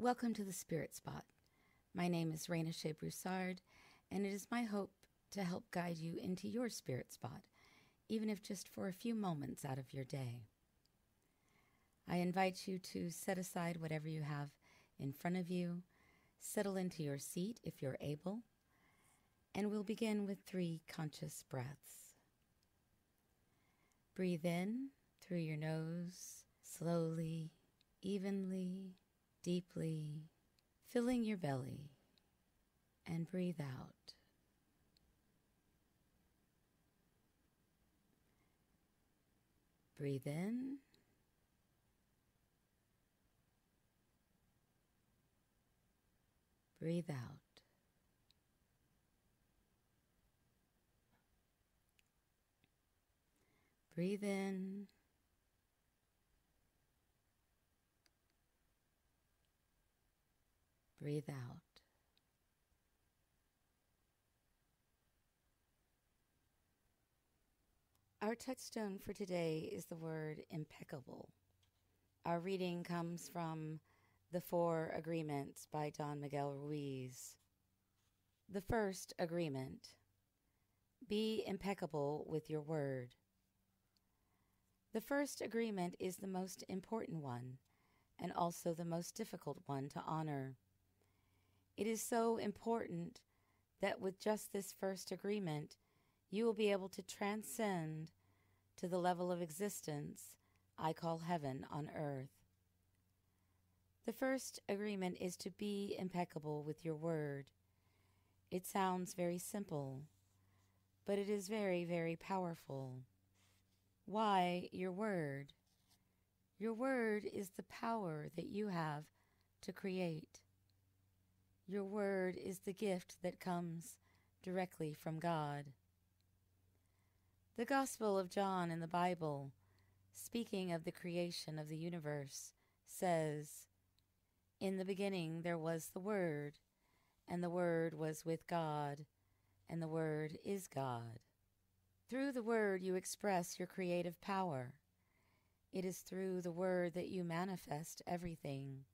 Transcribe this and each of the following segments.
Welcome to the Spirit Spot. My name is Raina Shea Broussard, and it is my hope to help guide you into your spirit spot, even if just for a few moments out of your day. I invite you to set aside whatever you have in front of you, settle into your seat if you're able, and we'll begin with 3 conscious breaths. Breathe in through your nose, slowly, evenly, deeply, filling your belly, and breathe out. Breathe in. Breathe out. Breathe in. Breathe out. Our touchstone for today is the word impeccable. Our reading comes from The 4 Agreements by Don Miguel Ruiz. The first agreement: be impeccable with your word. The first agreement is the most important one, and also the most difficult one to honor. It is so important that with just this first agreement, you will be able to transcend to the level of existence I call heaven on earth. The first agreement is to be impeccable with your word. It sounds very simple, but it is very, very powerful. Why your word? Your word is the power that you have to create. Your word is the gift that comes directly from God. The Gospel of John in the Bible, speaking of the creation of the universe, says, "In the beginning there was the Word, and the Word was with God, and the Word is God." Through the Word you express your creative power. It is through the Word that you manifest everything.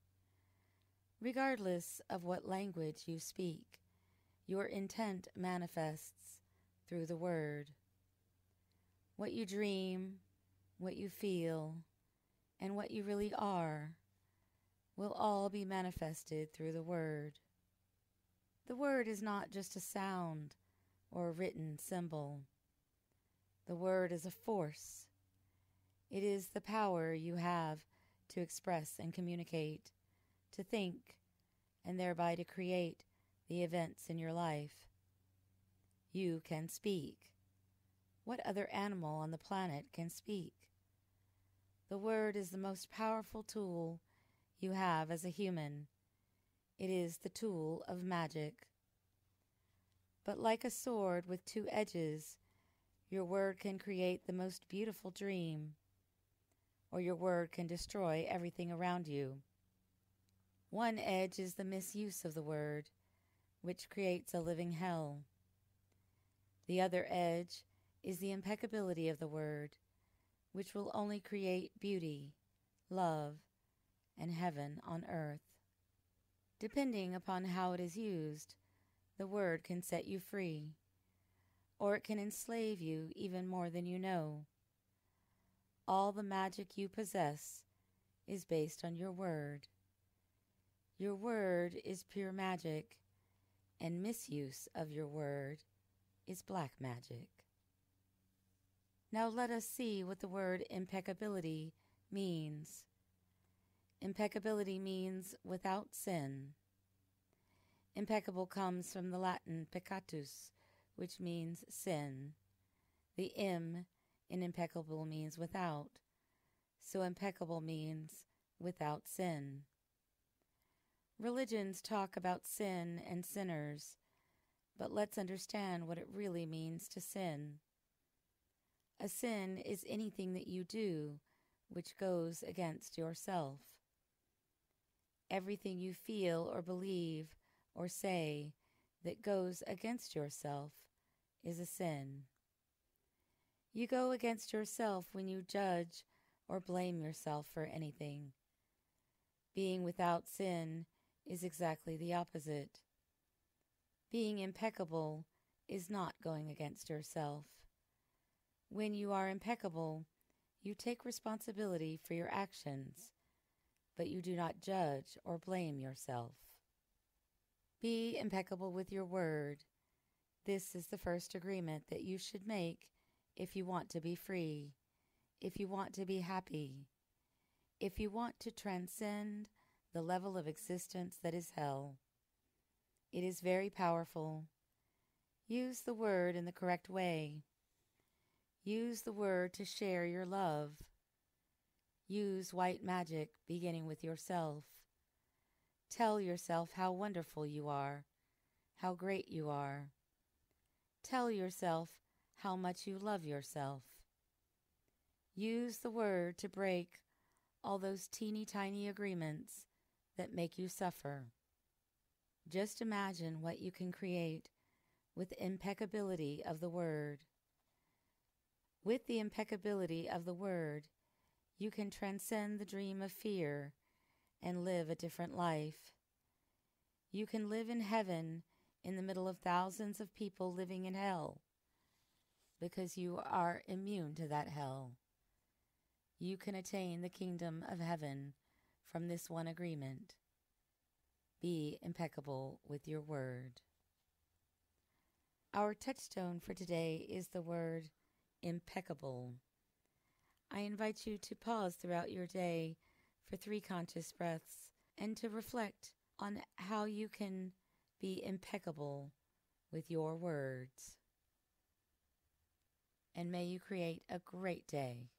Regardless of what language you speak, your intent manifests through the Word. What you dream, what you feel, and what you really are will all be manifested through the Word. The Word is not just a sound or a written symbol. The Word is a force. It is the power you have to express and communicate, to think, and thereby to create the events in your life. You can speak. What other animal on the planet can speak? The word is the most powerful tool you have as a human. It is the tool of magic. But like a sword with 2 edges, your word can create the most beautiful dream, or your word can destroy everything around you. One edge is the misuse of the word, which creates a living hell. The other edge is the impeccability of the word, which will only create beauty, love, and heaven on earth. Depending upon how it is used, the word can set you free, or it can enslave you even more than you know. All the magic you possess is based on your word. Your word is pure magic, and misuse of your word is black magic. Now let us see what the word impeccability means. Impeccability means without sin. Impeccable comes from the Latin peccatus, which means sin. The im in impeccable means without, so impeccable means without sin. Religions talk about sin and sinners, but let's understand what it really means to sin. A sin is anything that you do which goes against yourself. Everything you feel or believe or say that goes against yourself is a sin. You go against yourself when you judge or blame yourself for anything. Being without sin is exactly the opposite. Being impeccable is not going against yourself. When you are impeccable, you take responsibility for your actions, but you do not judge or blame yourself. Be impeccable with your word. This is the first agreement that you should make if you want to be free, if you want to be happy, if you want to transcend the level of existence that is hell. It is very powerful. Use the word in the correct way. Use the word to share your love. Use white magic beginning with yourself. Tell yourself how wonderful you are, how great you are. Tell yourself how much you love yourself. Use the word to break all those teeny tiny agreements that make you suffer. Just imagine what you can create with the impeccability of the word. With the impeccability of the word, you can transcend the dream of fear and live a different life. You can live in heaven in the middle of thousands of people living in hell because you are immune to that hell. You can attain the kingdom of heaven from this one agreement. Be impeccable with your word. Our touchstone for today is the word impeccable. I invite you to pause throughout your day for 3 conscious breaths and to reflect on how you can be impeccable with your words. And may you create a great day.